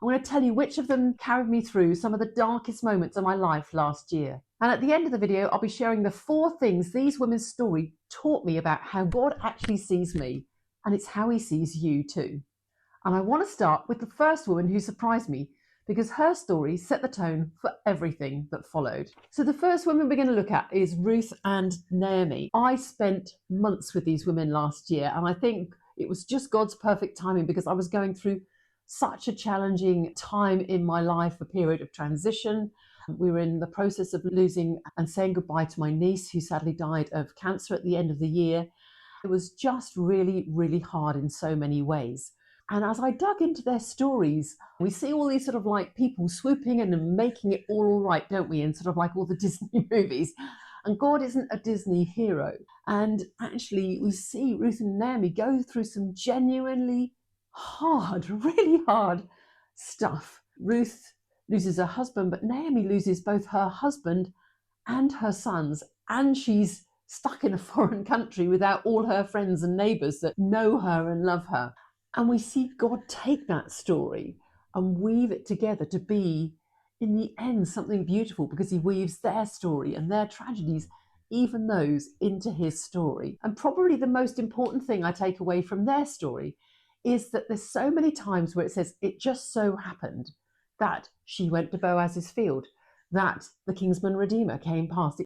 I'm going to tell you which of them carried me through some of the darkest moments of my life last year. And at the end of the video, I'll be sharing the 4 things these women's story taught me about how God actually sees me, and it's how he sees you too. And I want to start with the first woman who surprised me, because her story set the tone for everything that followed. So the first woman we're going to look at is Ruth and Naomi. I spent months with these women last year, and I think it was just God's perfect timing, because I was going through such a challenging time in my life, a period of transition. We were in the process of losing and saying goodbye to my niece, who sadly died of cancer at the end of the year. It was just really, really hard in so many ways. And as I dug into their stories, we see all these sort of like people swooping in and making it all right, don't we? In sort of like all the Disney movies. And God isn't a Disney hero. And actually, we see Ruth and Naomi go through some genuinely hard, really hard stuff. Ruth loses her husband, but Naomi loses both her husband and her sons. And she's stuck in a foreign country without all her friends and neighbours that know her and love her. And we see God take that story and weave it together to be, in the end, something beautiful, because he weaves their story and their tragedies, even those, into his story. And probably the most important thing I take away from their story is that there's so many times where it says, it just so happened that she went to Boaz's field, that the kinsman redeemer came past.